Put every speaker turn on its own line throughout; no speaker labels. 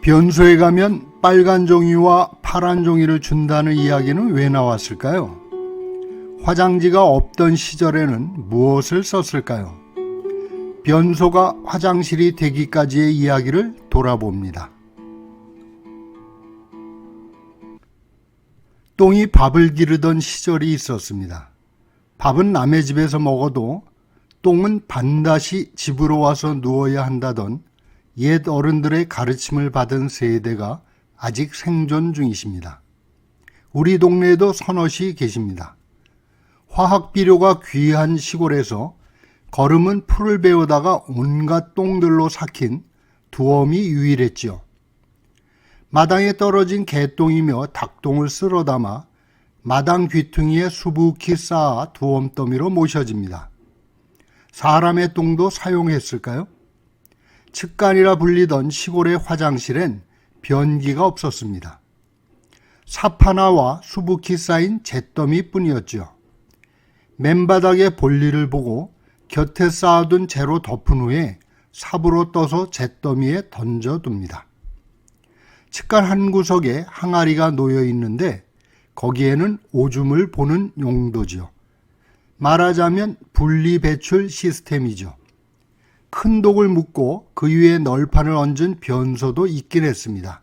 변소에 가면 빨간 종이와 파란 종이를 준다는 이야기는 왜 나왔을까요? 화장지가 없던 시절에는 무엇을 썼을까요? 변소가 화장실이 되기까지의 이야기를 돌아봅니다. 똥이 밥을 기르던 시절이 있었습니다. 밥은 남의 집에서 먹어도 똥은 반드시 집으로 와서 누워야 한다던 옛 어른들의 가르침을 받은 세대가 아직 생존 중이십니다. 우리 동네에도 서너시 계십니다. 화학 비료가 귀한 시골에서 걸음은 풀을 베어다가 온갖 똥들로 삭힌 두엄이 유일했지요. 마당에 떨어진 개똥이며 닭똥을 쓸어 담아 마당 귀퉁이에 수북히 쌓아 두엄더미로 모셔집니다. 사람의 똥도 사용했을까요? 측간이라 불리던 시골의 화장실엔 변기가 없었습니다. 삽 하나와 수북히 쌓인 잿더미 뿐이었죠. 맨바닥에 볼일을 보고 곁에 쌓아둔 재로 덮은 후에 삽으로 떠서 잿더미에 던져둡니다. 측간 한 구석에 항아리가 놓여 있는데 거기에는 오줌을 보는 용도지요. 말하자면 분리배출 시스템이죠. 큰 독을 묻고 그 위에 널판을 얹은 변소도 있긴 했습니다.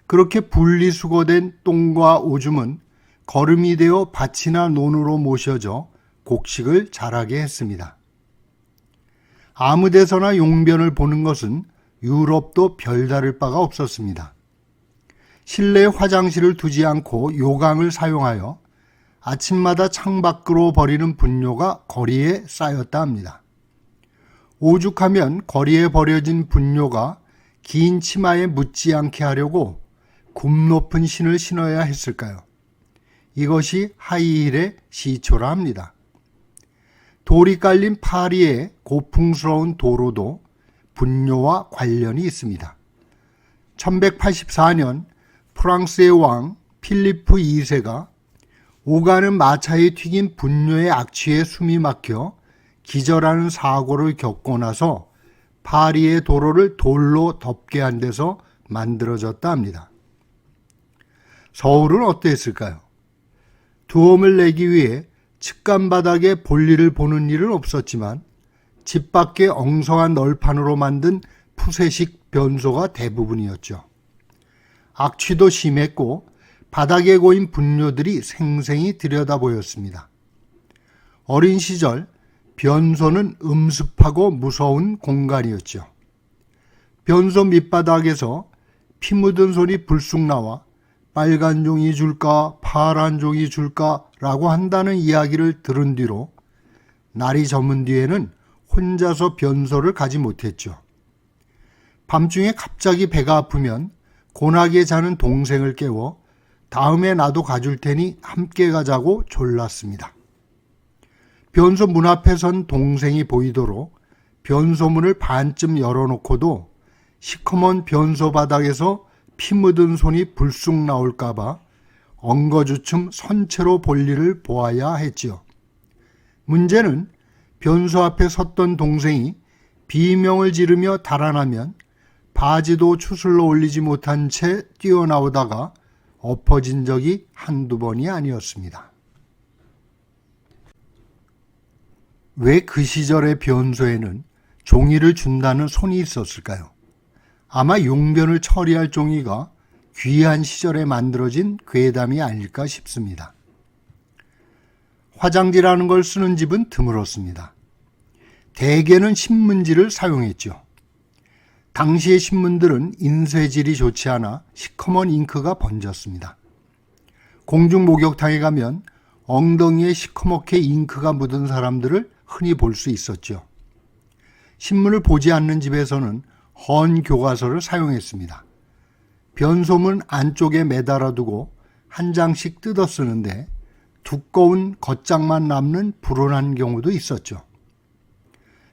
그렇게 분리수거된 똥과 오줌은 거름이 되어 밭이나 논으로 모셔져 곡식을 자라게 했습니다. 아무 데서나 용변을 보는 것은 유럽도 별다를 바가 없었습니다. 실내 화장실을 두지 않고 요강을 사용하여 아침마다 창밖으로 버리는 분뇨가 거리에 쌓였다 합니다. 오죽하면 거리에 버려진 분뇨가 긴 치마에 묻지 않게 하려고 굽 높은 신을 신어야 했을까요? 이것이 하이힐의 시초라 합니다. 돌이 깔린 파리의 고풍스러운 도로도 분뇨와 관련이 있습니다. 1184년 프랑스의 왕 필리프 2세가 오가는 마차에 튀긴 분뇨의 악취에 숨이 막혀 기절하는 사고를 겪고 나서 파리의 도로를 돌로 덮게 한 데서 만들어졌다 합니다. 서울은 어땠을까요? 두엄을 내기 위해 측간 바닥에 볼일을 보는 일은 없었지만 집 밖에 엉성한 널판으로 만든 푸세식 변소가 대부분이었죠. 악취도 심했고 바닥에 고인 분뇨들이 생생히 들여다보였습니다. 어린 시절 변소는 음습하고 무서운 공간이었죠. 변소 밑바닥에서 피 묻은 손이 불쑥 나와 빨간 종이 줄까 파란 종이 줄까 라고 한다는 이야기를 들은 뒤로 날이 저문 뒤에는 혼자서 변소를 가지 못했죠. 밤중에 갑자기 배가 아프면 고나게 자는 동생을 깨워 다음에 나도 가줄 테니 함께 가자고 졸랐습니다. 변소 문 앞에 선 동생이 보이도록 변소문을 반쯤 열어놓고도 시커먼 변소 바닥에서 피 묻은 손이 불쑥 나올까봐 엉거주춤 선체로 볼일을 보아야 했지요. 문제는 변소 앞에 섰던 동생이 비명을 지르며 달아나면 바지도 추슬러 올리지 못한 채 뛰어나오다가 엎어진 적이 한두 번이 아니었습니다. 왜 그 시절의 변소에는 종이를 준다는 손이 있었을까요? 아마 용변을 처리할 종이가 귀한 시절에 만들어진 괴담이 아닐까 싶습니다. 화장지라는 걸 쓰는 집은 드물었습니다. 대개는 신문지를 사용했죠. 당시의 신문들은 인쇄질이 좋지 않아 시커먼 잉크가 번졌습니다. 공중 목욕탕에 가면 엉덩이에 시커멓게 잉크가 묻은 사람들을 흔히 볼 수 있었죠. 신문을 보지 않는 집에서는 헌 교과서를 사용했습니다. 변소문 안쪽에 매달아 두고 한 장씩 뜯어 쓰는데 두꺼운 겉장만 남는 불운한 경우도 있었죠.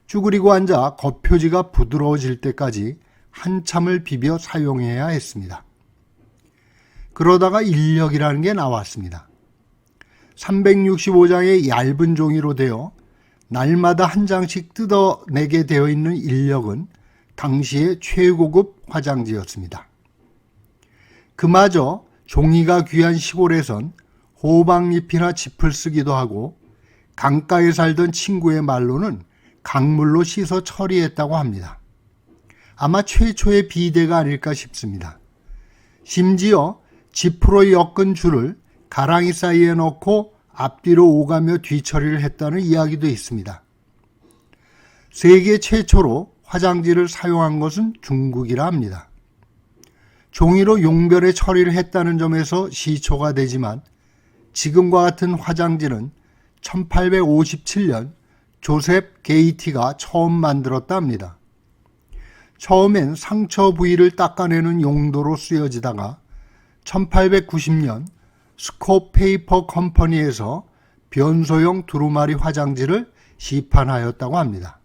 쭈그리고 앉아 겉표지가 부드러워질 때까지 한참을 비벼 사용해야 했습니다. 그러다가 인력이라는 게 나왔습니다. 365장의 얇은 종이로 되어 날마다 한 장씩 뜯어내게 되어 있는 인력은 당시의 최고급 화장지였습니다. 그마저 종이가 귀한 시골에선 호박잎이나 짚을 쓰기도 하고 강가에 살던 친구의 말로는 강물로 씻어 처리했다고 합니다. 아마 최초의 비데가 아닐까 싶습니다. 심지어 지프로 엮은 줄을 가랑이 사이에 넣고 앞뒤로 오가며 뒤처리를 했다는 이야기도 있습니다. 세계 최초로 화장지를 사용한 것은 중국이라 합니다. 종이로 용별의 처리를 했다는 점에서 시초가 되지만 지금과 같은 화장지는 1857년 조셉 게이티가 처음 만들었다 합니다. 처음엔 상처 부위를 닦아내는 용도로 쓰여지다가 1890년 스코 페이퍼 컴퍼니에서 변소형 두루마리 화장지를 시판하였다고 합니다.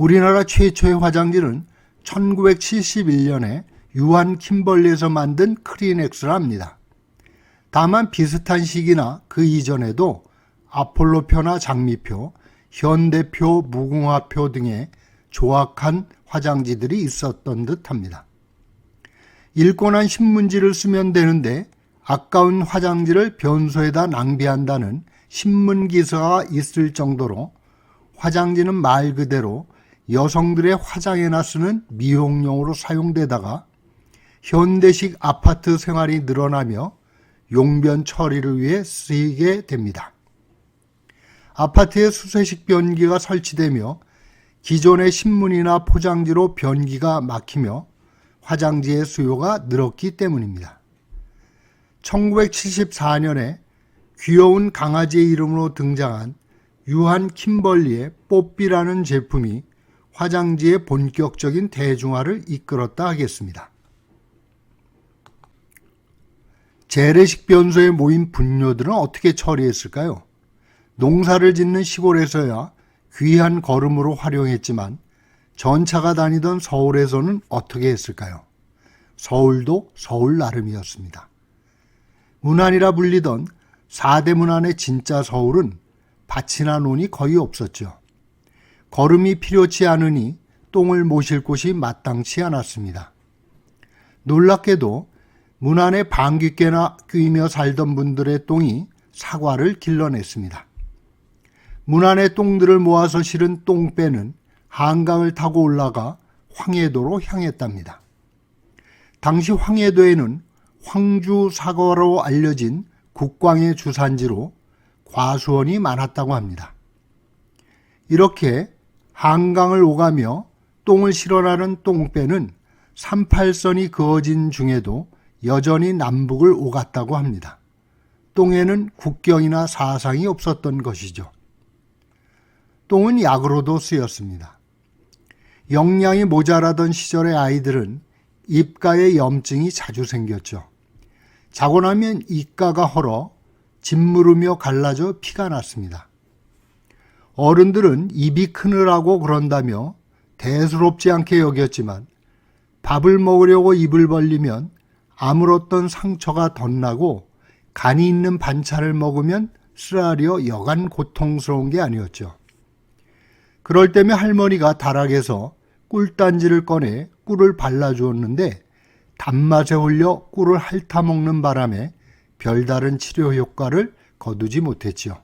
우리나라 최초의 화장지는 1971년에 유한 킴벌리에서 만든 크리넥스라 합니다. 다만 비슷한 시기나 그 이전에도 아폴로표나 장미표, 현대표, 무궁화표 등의 조악한 화장지들이 있었던 듯합니다. 읽고 난 신문지를 쓰면 되는데 아까운 화장지를 변소에다 낭비한다는 신문기사가 있을 정도로 화장지는 말 그대로 여성들의 화장에나 쓰는 미용용으로 사용되다가 현대식 아파트 생활이 늘어나며 용변 처리를 위해 쓰이게 됩니다. 아파트에 수세식 변기가 설치되며 기존의 신문이나 포장지로 변기가 막히며 화장지의 수요가 늘었기 때문입니다. 1974년에 귀여운 강아지의 이름으로 등장한 유한 킴벌리의 뽀삐라는 제품이 화장지의 본격적인 대중화를 이끌었다 하겠습니다. 재래식 변소에 모인 분뇨들은 어떻게 처리했을까요? 농사를 짓는 시골에서야 귀한 거름으로 활용했지만 전차가 다니던 서울에서는 어떻게 했을까요? 서울도 서울 나름이었습니다. 문안이라 불리던 4대 문안의 진짜 서울은 밭이나 논이 거의 없었죠. 거름이 필요치 않으니 똥을 모실 곳이 마땅치 않았습니다. 놀랍게도 문안에 방귀깨나 끼며 살던 분들의 똥이 사과를 길러냈습니다. 문안의 똥들을 모아서 실은 똥배는 한강을 타고 올라가 황해도로 향했답니다. 당시 황해도에는 황주 사과로 알려진 국광의 주산지로 과수원이 많았다고 합니다. 이렇게 한강을 오가며 똥을 실어나는 똥배는 38선이 그어진 중에도 여전히 남북을 오갔다고 합니다. 똥에는 국경이나 사상이 없었던 것이죠. 똥은 약으로도 쓰였습니다. 영양이 모자라던 시절의 아이들은 입가에 염증이 자주 생겼죠. 자고 나면 입가가 헐어 짓무르며 갈라져 피가 났습니다. 어른들은 입이 크느라고 그런다며 대수롭지 않게 여겼지만 밥을 먹으려고 입을 벌리면 아물었던 상처가 덧나고 간이 있는 반찬을 먹으면 쓰라려 여간 고통스러운 게 아니었죠. 그럴 때면 할머니가 다락에서 꿀단지를 꺼내 꿀을 발라주었는데 단맛에 홀려 꿀을 핥아먹는 바람에 별다른 치료 효과를 거두지 못했죠.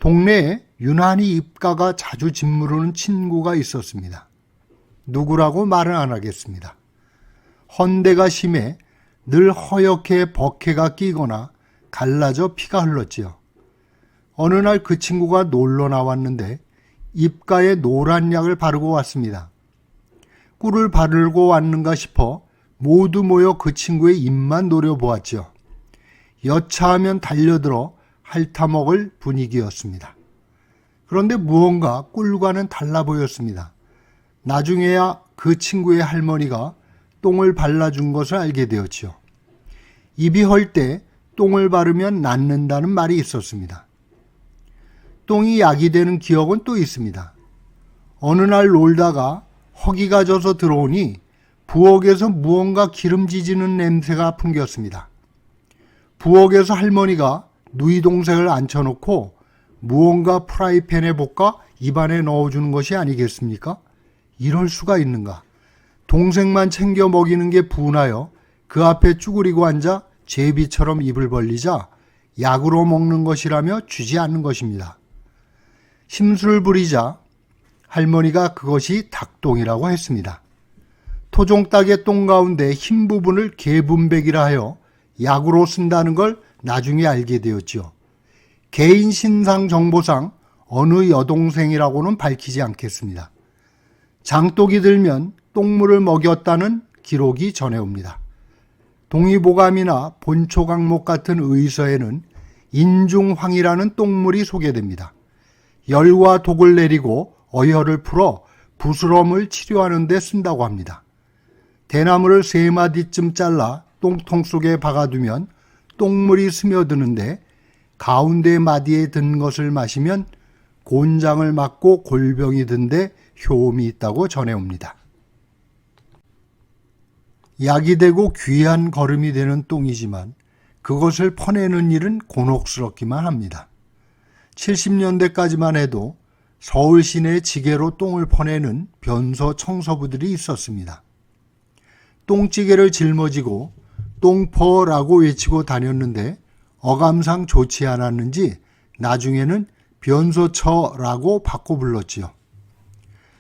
동네에 유난히 입가가 자주 짓무르는 친구가 있었습니다. 누구라고 말은 안 하겠습니다. 헌대가 심해 늘 허옇게 버케가 끼거나 갈라져 피가 흘렀지요. 어느 날 그 친구가 놀러 나왔는데 입가에 노란 약을 바르고 왔습니다. 꿀을 바르고 왔는가 싶어 모두 모여 그 친구의 입만 노려보았죠. 여차하면 달려들어 핥아먹을 분위기였습니다. 그런데 무언가 꿀과는 달라 보였습니다. 나중에야 그 친구의 할머니가 똥을 발라준 것을 알게 되었죠. 입이 헐 때 똥을 바르면 낫는다는 말이 있었습니다. 똥이 약이 되는 기억은 또 있습니다. 어느 날 놀다가 허기가 져서 들어오니 부엌에서 무언가 기름지지는 냄새가 풍겼습니다. 부엌에서 할머니가 누이 동생을 앉혀놓고 무언가 프라이팬에 볶아 입안에 넣어주는 것이 아니겠습니까? 이럴 수가 있는가. 동생만 챙겨 먹이는 게 분하여 그 앞에 쭈그리고 앉아 제비처럼 입을 벌리자 약으로 먹는 것이라며 주지 않는 것입니다. 심술을 부리자 할머니가 그것이 닭똥이라고 했습니다. 토종닭의 똥 가운데 흰 부분을 개분백이라 하여 약으로 쓴다는 걸 나중에 알게 되었지요. 개인 신상 정보상 어느 여동생이라고는 밝히지 않겠습니다. 장독이 들면 똥물을 먹였다는 기록이 전해옵니다. 동의보감이나 본초강목 같은 의서에는 인중황이라는 똥물이 소개됩니다. 열과 독을 내리고 어혈을 풀어 부스럼을 치료하는 데 쓴다고 합니다. 대나무를 3마디쯤 잘라 똥통 속에 박아두면 똥물이 스며드는데 가운데 마디에 든 것을 마시면 곤장을 막고 골병이 든데 효험이 있다고 전해옵니다. 약이 되고 귀한 거름이 되는 똥이지만 그것을 퍼내는 일은 곤혹스럽기만 합니다. 70년대까지만 해도 서울 시내 지게로 똥을 퍼내는 변소 청소부들이 있었습니다. 똥찌개를 짊어지고 똥퍼라고 외치고 다녔는데 어감상 좋지 않았는지 나중에는 변소처라고 바꿔 불렀지요.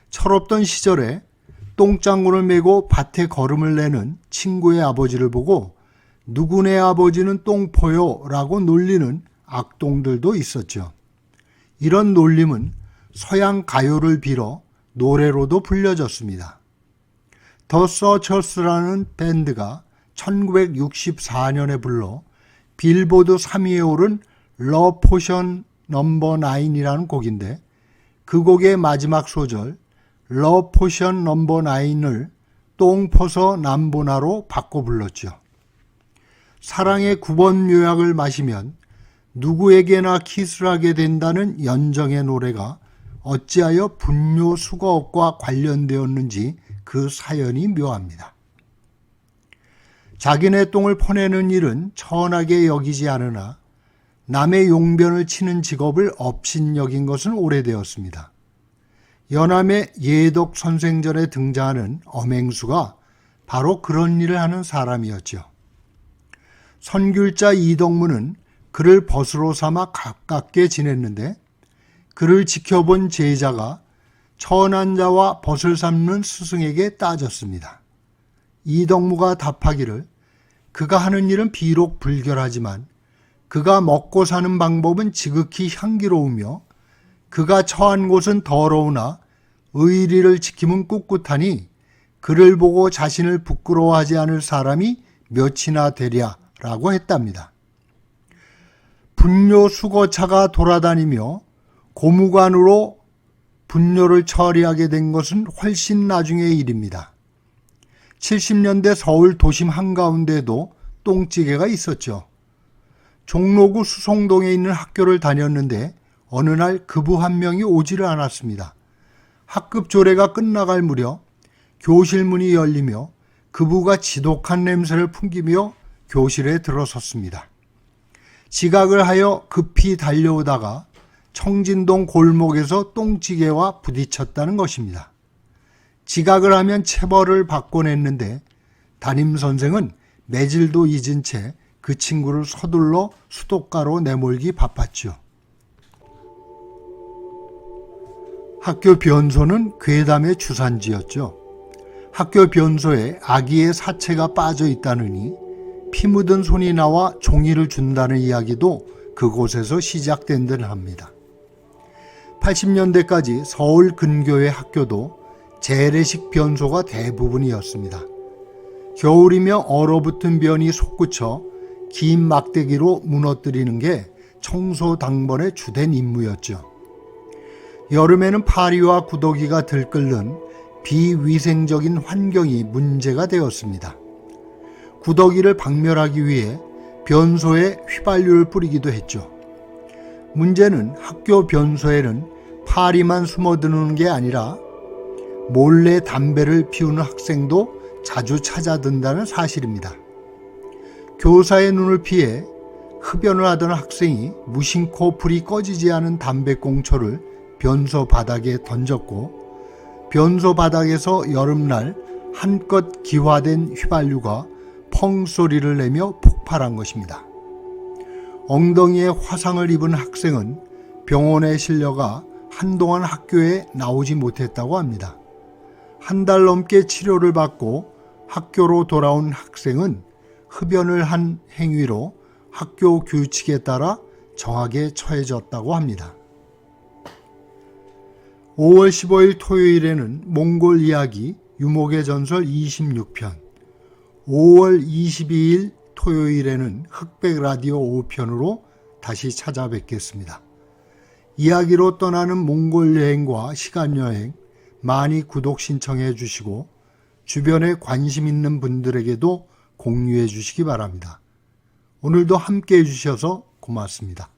철없던 시절에 똥장군을 메고 밭에 걸음을 내는 친구의 아버지를 보고 누구네 아버지는 똥포요 라고 놀리는 악동들도 있었죠. 이런 놀림은 서양 가요를 빌어 노래로도 불려졌습니다. 더 서처스라는 밴드가 1964년에 불러 빌보드 3위에 오른 러 포션 넘버 9이라는 곡인데 그 곡의 마지막 소절 러 포션 넘버 9을 똥 퍼서 남보나로 바꿔 불렀죠. 사랑의 9번 묘약을 마시면 누구에게나 키스를 하게 된다는 연정의 노래가 어찌하여 분뇨 수거업과 관련되었는지 그 사연이 묘합니다. 자기네 똥을 퍼내는 일은 천하게 여기지 않으나 남의 용변을 치는 직업을 업신여긴 것은 오래되었습니다. 연암의 예덕 선생전에 등장하는 엄행수가 바로 그런 일을 하는 사람이었죠. 선귤자 이덕무는 그를 벗으로 삼아 가깝게 지냈는데 그를 지켜본 제자가 천한 자와 벗을 삼는 스승에게 따졌습니다. 이덕무가 답하기를 그가 하는 일은 비록 불결하지만 그가 먹고 사는 방법은 지극히 향기로우며 그가 처한 곳은 더러우나 의리를 지킴은 꿋꿋하니 그를 보고 자신을 부끄러워하지 않을 사람이 몇이나 되랴라고 했답니다. 분뇨 수거차가 돌아다니며 고무관으로 분뇨를 처리하게 된 것은 훨씬 나중의 일입니다. 70년대 서울 도심 한가운데도 똥찌개가 있었죠. 종로구 수송동에 있는 학교를 다녔는데 어느 날 그부 한 명이 오지를 않았습니다. 학급 조례가 끝나갈 무렵 교실 문이 열리며 그부가 지독한 냄새를 풍기며 교실에 들어섰습니다. 지각을 하여 급히 달려오다가 청진동 골목에서 똥찌개와 부딪혔다는 것입니다. 지각을 하면 체벌을 받곤 했는데 담임선생은 매질도 잊은 채 그 친구를 서둘러 수도가로 내몰기 바빴죠. 학교 변소는 괴담의 주산지였죠. 학교 변소에 아기의 사체가 빠져 있다느니 피 묻은 손이 나와 종이를 준다는 이야기도 그곳에서 시작된 듯 합니다. 80년대까지 서울 근교의 학교도 재래식 변소가 대부분이었습니다. 겨울이며 얼어붙은 변이 솟구쳐 긴 막대기로 무너뜨리는 게 청소 당번의 주된 임무였죠. 여름에는 파리와 구더기가 들끓는 비위생적인 환경이 문제가 되었습니다. 구더기를 박멸하기 위해 변소에 휘발유를 뿌리기도 했죠. 문제는 학교 변소에는 파리만 숨어드는 게 아니라 몰래 담배를 피우는 학생도 자주 찾아든다는 사실입니다. 교사의 눈을 피해 흡연을 하던 학생이 무심코 불이 꺼지지 않은 담배꽁초를 변소 바닥에 던졌고 변소 바닥에서 여름날 한껏 기화된 휘발유가 펑 소리를 내며 폭발한 것입니다. 엉덩이에 화상을 입은 학생은 병원에 실려가 한동안 학교에 나오지 못했다고 합니다. 한 달 넘게 치료를 받고 학교로 돌아온 학생은 흡연을 한 행위로 학교 규칙에 따라 정하게 처해졌다고 합니다. 5월 15일 토요일에는 몽골 이야기 유목의 전설 26편, 5월 22일 토요일에는 흑백 라디오 5편으로 다시 찾아뵙겠습니다. 이야기로 떠나는 몽골 여행과 시간 여행 많이 구독 신청해 주시고 주변에 관심 있는 분들에게도 공유해 주시기 바랍니다. 오늘도 함께 해 주셔서 고맙습니다.